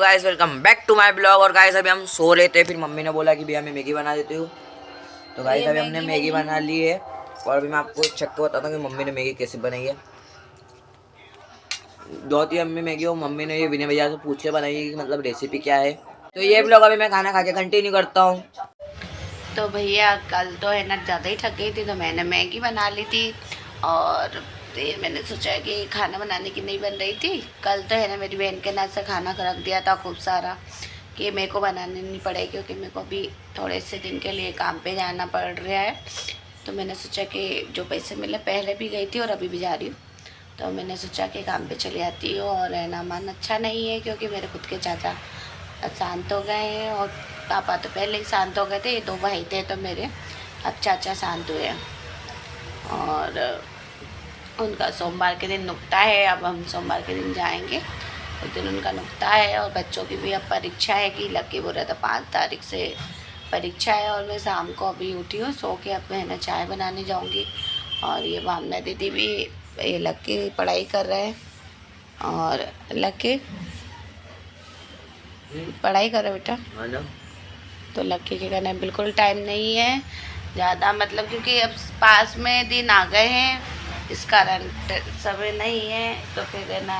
Guys welcome back to my blog. और guys अभी हम सो रहे थे, फिर मम्मी ने बोला कि भैया मैं मैगी बना देती हूँ। तो गाइस अभी हमने मैगी बना ली है और अभी मैं आपको चख के बताता हूँ कि मम्मी ने मैगी कैसे बनाई है। दो तीन मम्मी मैगी और मम्मी ने ये विनय भैया से पूछ के बनाई है कि मतलब रेसिपी क्या है। तो ये ब्लॉग अभी मैं खाना खा के कंटिन्यू करता हूँ। तो भैया कल तो है ना ज़्यादा ही थक गई थी, तो मैंने मैगी बना ली थी। और फिर मैंने सोचा कि खाना बनाने की नहीं बन रही थी। कल तो है ना मेरी बहन के नाम से खाना रख दिया था खूब सारा कि मेरे को बनाने नहीं पड़े, क्योंकि मेरे को अभी थोड़े से दिन के लिए काम पे जाना पड़ रहा है। तो मैंने सोचा कि जो पैसे मिले, पहले भी गई थी और अभी भी जा रही हूँ, तो मैंने सोचा कि काम पे चली आती हूँ। और है ना मन अच्छा नहीं है, क्योंकि मेरे खुद के चाचा शांत हो गए हैं और पापा तो पहले ही शांत हो गए थे। ये दो भाई थे तो मेरे, अब चाचा शांत हुए हैं। और उनका सोमवार के दिन नुकता है, अब हम सोमवार के दिन जाएंगे, उस दिन उनका नुकता है। और बच्चों की भी अब परीक्षा है, कि लकी बोल रहा था 5 तारीख से परीक्षा है। और मैं शाम को अभी उठी हूँ सो के, अब मैं ना चाय बनाने जाऊँगी। और ये भावना दीदी भी, ये लकी पढ़ाई कर रहे हैं। और लकी पढ़ाई कर रहे बेटा, तो लक्की के कहना बिल्कुल टाइम नहीं है ज़्यादा, मतलब क्योंकि अब पास में दिन आ गए हैं, इस कारण समय नहीं है। तो फिर है ना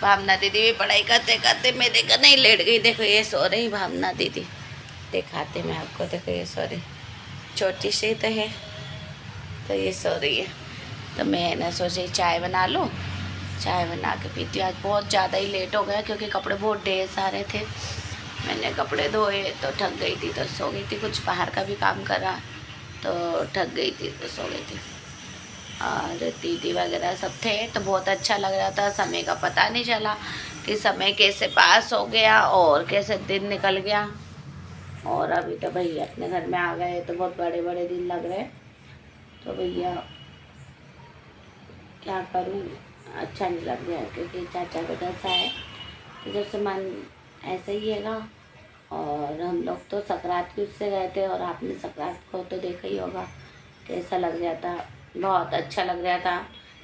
भावना दीदी भी पढ़ाई करते करते मेरे का नहीं लेट गई। देखो ये सो रही भावना दीदी, दिखाते मैं आपको, देखो ये सो रही, छोटी सी तो है, तो ये सो रही है। तो मैं ना सोची चाय बना लूँ, चाय बना के पीती हूँ। आज बहुत ज़्यादा ही लेट हो गया, क्योंकि कपड़े बहुत ढेर सारे थे, मैंने कपड़े धोए तो थक गई थी, तो सो गई थी। कुछ बाहर का भी काम करा तो थक गई थी, तो सो गई थी। और दीदी वगैरह सब थे, तो बहुत अच्छा लग रहा था। समय का पता नहीं चला कि समय कैसे पास हो गया और कैसे दिन निकल गया। और अभी तो भैया अपने घर में आ गए, तो बहुत बड़े बड़े दिन लग रहे। तो भैया क्या करूँ, अच्छा नहीं लग रहा है, क्योंकि चाचा का दशा है, तो जैसे मन ऐसे ही है ना। और हम लोग तो संक्रांत की उससे गए थे, और आपने संक्रांत को तो देखा ही होगा कैसा लग रहा था। बहुत अच्छा लग रहा था,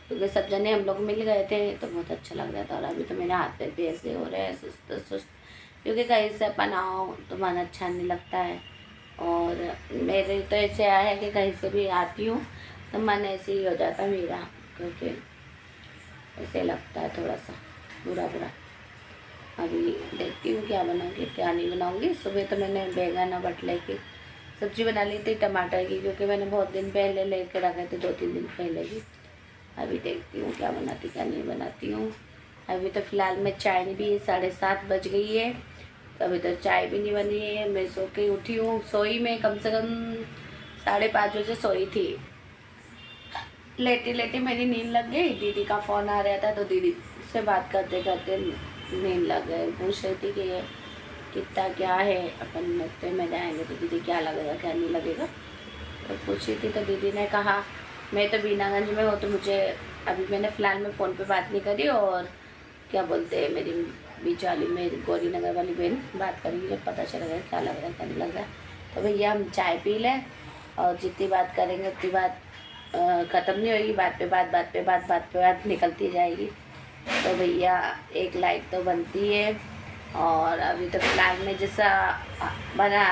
क्योंकि सब जने हम लोग मिल गए थे, तो बहुत अच्छा लग रहा था। और अभी तो मेरे हाथ पैर भी ऐसे हो रहे हैं सुस्त सुस्त, क्योंकि कहीं से अपन आओ तो मन अच्छा नहीं लगता है। और मेरे तो ऐसे आया है कि कहीं से भी आती हूँ तो मन ऐसे ही हो जाता मेरा, क्योंकि ऐसे लगता है थोड़ा सा बुरा बुरा। अभी देखती हूँ क्या बनाऊँगी क्या नहीं बनाऊँगी। सुबह तो मैंने बैंगन और बटले की सब्ज़ी बना ली थी, टमाटर की, क्योंकि मैंने बहुत दिन पहले लेके रखे थे, 2-3 दिन पहले भी। अभी देखती हूँ क्या बनाती क्या नहीं बनाती हूँ। अभी तो फ़िलहाल मैं चाय नहीं भी, 7:30 बज गई है, तो अभी तो चाय भी नहीं बनी है। मैं सो के उठी हूँ, सोई में कम से कम 5:30 बजे सोई थी। लेटी लेटी मेरी नींद लग गई, दीदी का फ़ोन आ रहा था, तो दीदी से बात करते करते नींद लग गई। पूछ रही थी कि ये कितना क्या है, अपन नृत्य में जाएंगे तो दीदी क्या लगेगा क्या नहीं लगेगा, तो पूछी थी। तो दीदी ने कहा मैं तो बीनागंज में हूँ, तो मुझे अभी मैंने फ़िलहाल में फ़ोन पे बात नहीं करी, और क्या बोलते हैं मेरी बीच वाली, मेरी गौरी नगर वाली बहन बात करेंगी, जब पता चलेगा क्या लग रहा है क्या नहीं लग रहा है। तो भैया हम चाय पी लें, और जितनी बात करेंगे उतनी बात ख़त्म नहीं होगी, बात पे बात बात पे बात बात पे बात निकलती जाएगी। तो भैया एक लाइट तो बनती है। और अभी तो फिलहाल में जैसा बना,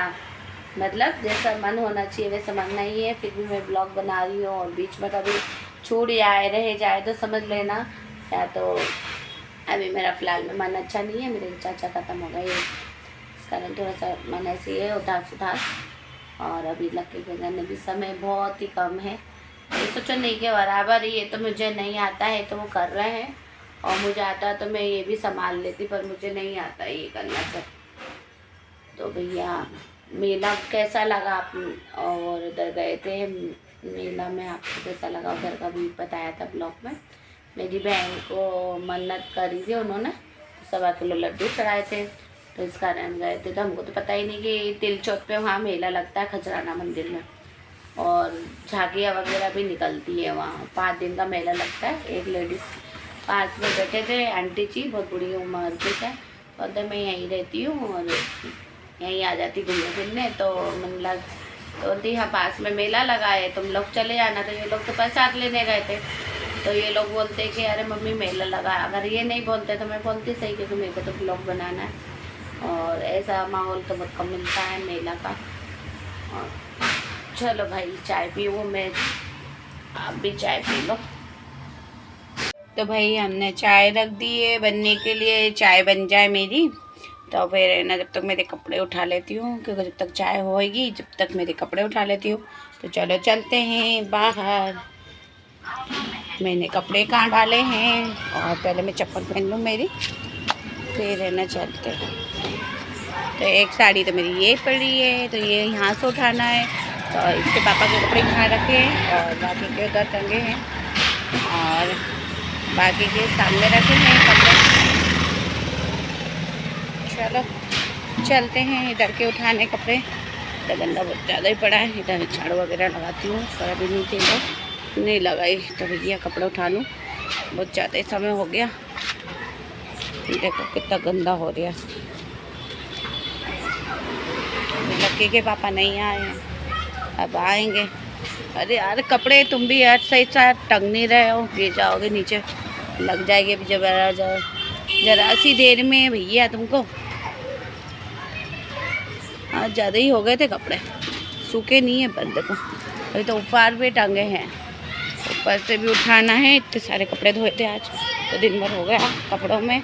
मतलब जैसा मन होना चाहिए वैसा मन नहीं है, फिर भी मैं ब्लॉग बना रही हूँ। और बीच में कभी छूट जाए रह जाए तो समझ लेना, या तो अभी मेरा फ़िलहाल में मन अच्छा नहीं है, मेरे चाचा ख़त्म हो गए, इस कारण थोड़ा सा मन ऐसे ही है उदास उदास। और अभी लकी के घर में भी समय बहुत ही कम है, ये सोचो नहीं के बराबर, ये तो मुझे नहीं आता है तो वो कर रहे हैं, और मुझे आता तो मैं ये भी संभाल लेती, पर मुझे नहीं आता ये करना सब। तो भैया मेला कैसा लगा आप, और उधर गए थे मेला में, आपको कैसा लगा उधर का भी बताया था ब्लॉग में। मेरी बहन को मन्नत करी थी उन्होंने, 1.25 किलो लड्डू चढ़ाए थे, तो इस कारण गए थे। तो हमको तो पता ही नहीं कि तिलचौक पे वहाँ मेला लगता है खजराना मंदिर में, और झांकियाँ वगैरह भी निकलती है वहाँ। 5 दिन का मेला लगता है। एक लेडीज़ पास में बैठे थे, आंटी जी बहुत बड़ी उम्र के थे, बोलते मैं यहीं रहती हूँ और यहीं आ जाती घूमने फिरने, तो मन लग तो बोलती हाँ पास में मेला लगा है तुम लोग चले जाना। तो ये लोग तो प्रसाद लेने गए थे, तो ये लोग बोलते कि अरे मम्मी मेला लगा। अगर ये नहीं बोलते तो मैं बोलती सही, क्योंकि मेरे को तो ब्लॉग बनाना है। और ऐसा माहौल तो बहुत कम मिलता है मेला का। और चलो भाई चाय पीऊँ मैं, आप भी चाय पी लो। तो भाई हमने चाय रख दी है बनने के लिए, चाय बन जाए मेरी तो फिर है ना जब तक मेरे कपड़े उठा लेती हूँ, क्योंकि जब तक चाय होएगी जब तक मेरे कपड़े उठा लेती हूँ। तो चलो चलते हैं बाहर। मैंने कपड़े कहाँ डाले हैं और पहले मैं चप्पल पहन लूँ मेरी, फिर है ना चलते हैं। तो एक साड़ी तो मेरी ये पड़ी है, तो ये यहाँ से उठाना है। तो इसके पापा के कपड़े यहाँ रखे हैं और बाकी के उधर टंगे हैं और बाकी के सामने रखे हैं कपड़े। चलो चलते हैं इधर के उठाने कपड़े। तो गंदा बहुत ज़्यादा ही पड़ा है, इधर झाड़ू वगैरह लगाती हूँ, सारा भी नहीं थी तो नहीं लगाई। तो भैया कपड़े उठा लूँ, बहुत ज़्यादा ही समय हो गया। देखो कितना गंदा हो रहा है। लक्की के पापा नहीं आए हैं, अब आएंगे। अरे यार कपड़े तुम भी यार सही साथ टंग नहीं रहे हो, गिर जाओगे नीचे, लग जाएगी अभी जरा सी देर में भैया तुमको। आज ज़्यादा ही हो गए थे कपड़े, सूखे नहीं है पर देखो अभी तो ऊपर भी टंगे हैं, ऊपर से भी उठाना है। इतने सारे कपड़े धोए थे आज, तो दिन भर हो गया कपड़ों में।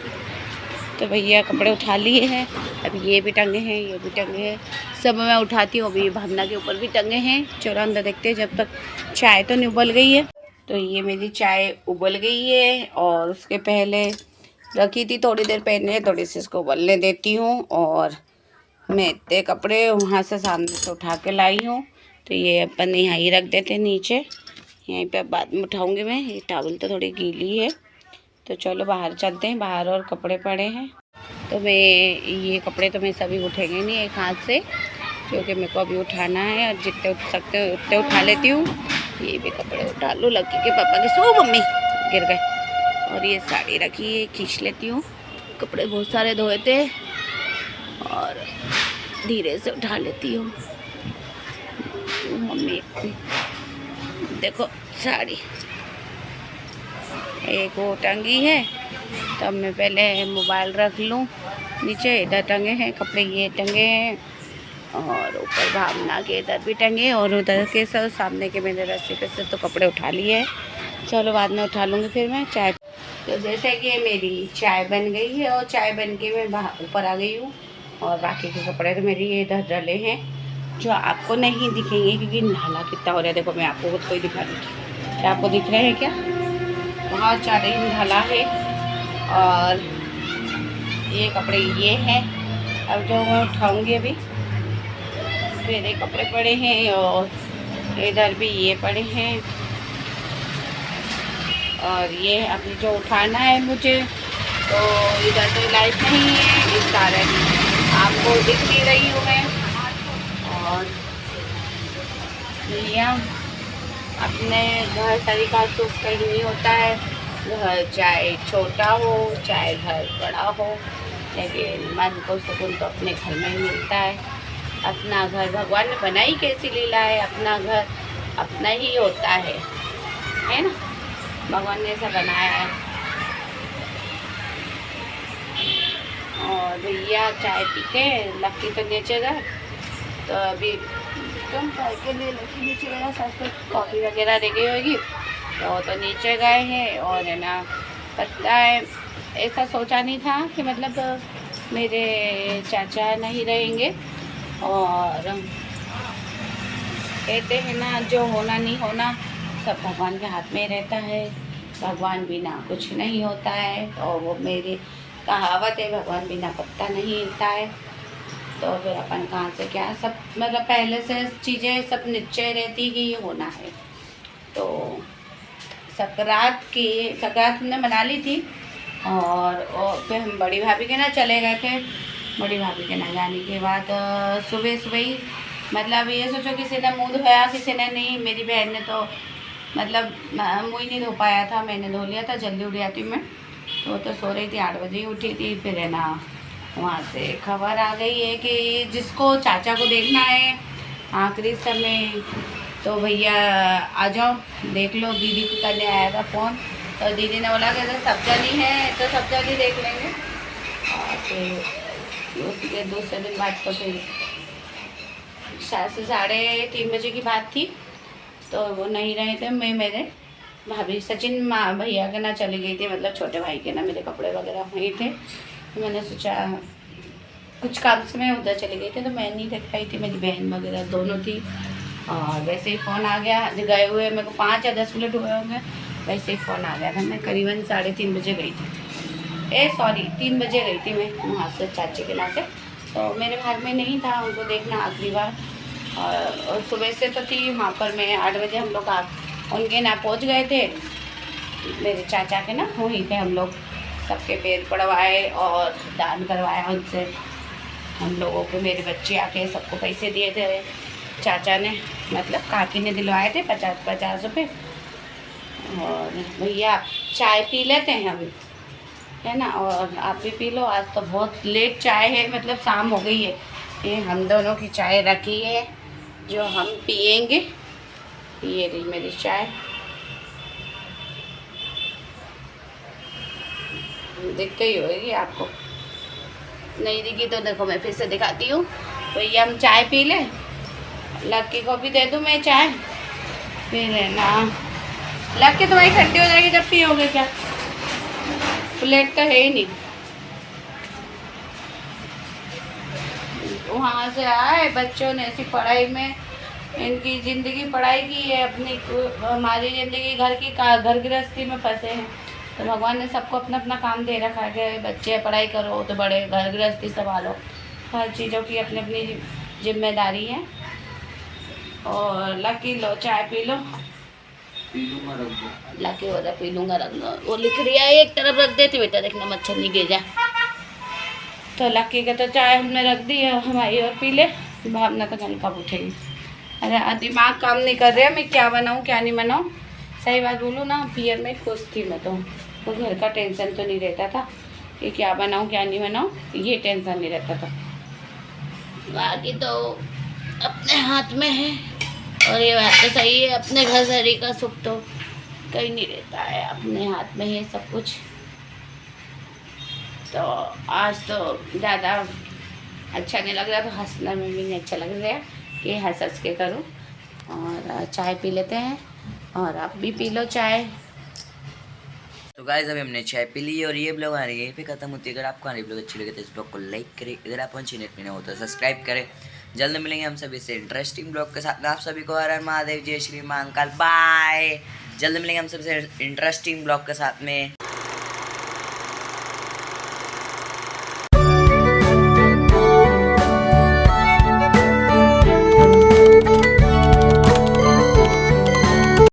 तो भैया कपड़े उठा लिए हैं, अभी ये भी टंगे हैं, ये भी टंगे हैं, सब मैं उठाती हूँ। अभी भावना के ऊपर भी टंगे हैं। चलो अंदर देखते हैं जब तक चाय तो नहीं उबल गई है। तो ये मेरी चाय उबल गई है और उसके पहले रखी थी थोड़ी देर पहले, थोड़ी सी इसको उबलने देती हूँ। और मैं इतने कपड़े वहाँ से सामने से उठा के लाई हूँ, तो ये अपन यहाँ ही रख देते हैं नीचे, यहीं पे बाद में उठाऊँगी मैं। ये टॉवल तो थोड़ी गीली है। तो चलो बाहर चलते हैं, बाहर और कपड़े पड़े हैं। तो मैं ये कपड़े तो मैं सभी उठेंगे नहीं एक हाथ से, क्योंकि मेरे को अभी उठाना है और जितने उठ सकते हैं उतने उठा लेती हूँ। ये भी कपड़े उठा लूँ, लक्की के पापा के सो मम्मी गिर गए। और ये साड़ी रखी है, खींच लेती हूँ। कपड़े बहुत सारे धोए थे और धीरे से उठा लेती हूँ। मम्मी देखो साड़ी एक वो टंगी है, तो अब मैं पहले मोबाइल रख लूँ नीचे। इधर टंगे हैं कपड़े, ये टंगे हैं और ऊपर भावना के इधर भी टंगे और उधर के सब सामने के मेरे रस्सी पे से तो कपड़े उठा लिए हैं। चलो बाद में उठा लूँगी फिर मैं चाय। तो जैसे कि मेरी चाय बन गई है और चाय बन के मैं बाहर ऊपर आ गई हूँ और बाकी के कपड़े तो मेरे ये इधर डले हैं, जो आपको नहीं दिखेंगे क्योंकि नाला कितना हो रहा है। देखो मैं आपको खुद को ही दिखा दूँगी, क्या आपको दिख रहे हैं क्या? बहुत ज़्यादा ही ढला है। और ये कपड़े ये हैं, अब जो मैं उठाऊँगी अभी। फिर ये कपड़े पड़े हैं और इधर भी ये पड़े हैं और ये अभी जो उठाना है मुझे, तो इधर तो लाइट नहीं है इस कारण आपको दिख नहीं रही हूँ मैं। और भैया अपने घर तरीका सुख कहीं नहीं होता है, घर चाहे छोटा हो चाहे घर बड़ा हो, लेकिन मन को सुकून तो अपने घर में ही मिलता है। अपना घर भगवान ने बनाई कैसी लीला है, अपना घर अपना ही होता है ना, भगवान ने ऐसा बनाया है। और भैया चाय पी के लक्की तो नीचे गए, तो अभी तुम चाय के लिए लक्की नीचे गया, साथ में कॉफ़ी वगैरह दे गई होगी, तो नीचे गए हैं। और है ना पता है ऐसा सोचा नहीं था कि मतलब मेरे चाचा नहीं रहेंगे, और कहते हैं ना जो होना नहीं होना सब भगवान के हाथ में रहता है, भगवान बिना कुछ नहीं होता है। और वो मेरी कहावत है, भगवान बिना पत्ता नहीं हिलता है। तो फिर अपन कहाँ से क्या, सब मतलब पहले से चीज़ें सब निश्चय रहती कि ये होना है। तो संक्रांत हमने मना ली थी और फिर हम बड़ी भाभी के ना चले गए थे। बड़ी भाभी के ना जाने के बाद सुबह सुबह ही मतलब ये सोचो किसी ने मुँह धोया किसी ने नहीं। मेरी बहन ने तो मतलब मुँह ही नहीं धो पाया था, मैंने धो लिया था, जल्दी उठ जाती मैं। तो सो रही थी, 8 बजे ही उठी थी। फिर है ना वहाँ से खबर आ गई है कि जिसको चाचा को देखना है आखिरी समय, तो भैया आ जाओ देख लो। दीदी को करने आया था फ़ोन, तो दीदी ने बोला कि अगर सब जन ही है तो सब जन ही देख लेंगे। और फिर उसके दूसरे दिन बाद तो फिर शायद से 3:30 बजे की बात थी, तो वो नहीं रहे थे। मैं मेरे भाभी सचिन माँ भैया के ना चली गई थी, मतलब छोटे भाई के ना, मेरे कपड़े वगैरह वहीं थे, तो मैंने सोचा कुछ काम से मैं उधर चली गई थी, तो मैं नहीं देख पाई थी, मेरी बहन वगैरह दोनों थी। और वैसे ही फ़ोन आ गया, गए हुए मेरे को 5 या 10 मिनट हुए होंगे, वैसे ही फ़ोन आ गया था। मैं करीबन 3:30 बजे गई थी, 3 बजे गई थी मैं वहाँ से चाची के यहाँ से। तो मेरे घर में नहीं था उनको देखना आखिरी बार, और सुबह से तो थी वहाँ पर। मैं 8 बजे हम लोग उनके यहाँ पहुँच गए थे, मेरे चाचा के ना, वहीं पे हम लोग सबके पैर पड़वाए और दान करवाया उनसे हम लोगों के। मेरे बच्चे आके सबको पैसे दिए थे चाचा ने, मतलब काकी ने दिलवाए थे 50-50 रुपये। और भैया आप चाय पी लेते हैं अभी, है ना, और आप भी पी लो। आज तो बहुत लेट चाय है, मतलब शाम हो गई है। ये हम दोनों की चाय रखी है जो हम पियेंगे। ये रही मेरी चाय, दिख गई होगी आपको, नहीं दिखी तो देखो मैं फिर से दिखाती हूँ। तो ये हम चाय पी लें, लक्की को भी दे दूँ मैं चाय, पी लेना। लक्की तुम्हारी ठंडी हो जाएगी जब पियोगे क्या, प्लेट तो है ही नहीं। वहाँ से आए बच्चों ने ऐसी पढ़ाई में, इनकी ज़िंदगी पढ़ाई की है अपनी, हमारी ज़िंदगी घर गृहस्थी में फंसे हैं। तो भगवान ने सबको अपना अपना काम दे रखा है कि बच्चे पढ़ाई करो तो बड़े घर गृहस्थी संभालो, हर चीज़ों की अपनी अपनी जिम्मेदारी है। और लकी लो चाय पी लो, लकी हो रहा पी लूँगा, रंग वो लिख रही है एक तरफ रख देती बेटा, देखना मच्छर नहीं गिर जाए। तो लक्की के तो चाय हमने रख दी है, हमारी और पी ले, भावना तो कल कब उठेगी। अरे दिमाग काम नहीं कर रहा है, मैं क्या बनाऊँ क्या नहीं बनाऊँ। सही बात बोलूँ ना, पियर में खुश थी मैं तो घर का टेंशन तो नहीं रहता था कि क्या बनाऊँ क्या नहीं बनाऊँ, ये टेंशन नहीं रहता था। बाकी तो अपने हाथ में है, और ये बात तो सही है, अपने घर शरीर का सुख तो कहीं नहीं रहता है, अपने हाथ में है सब कुछ। तो आज तो ज़्यादा अच्छा नहीं लग रहा, तो हंसना में भी नहीं अच्छा लग रहा है कि हंस के करूँ। और चाय पी लेते हैं, और आप भी पी लो चाय। तो गाइस अभी हमने चाय पी ली है और ये ब्लॉग आ रही है यहीं पे खत्म होती है। अगर आपको हमारी ब्लॉग अच्छी लगे तो इस ब्लॉग को लाइक करें, अगर आप चैनल पे नए हो तो सब्सक्राइब करें। जल्द मिलेंगे हम सभी से इंटरेस्टिंग ब्लॉग के साथ। आप सभी को हर हर महादेव, जय श्री महाकाल, बाय। जल्द मिलेंगे हम सबसे इंटरेस्टिंग ब्लॉग के साथ में।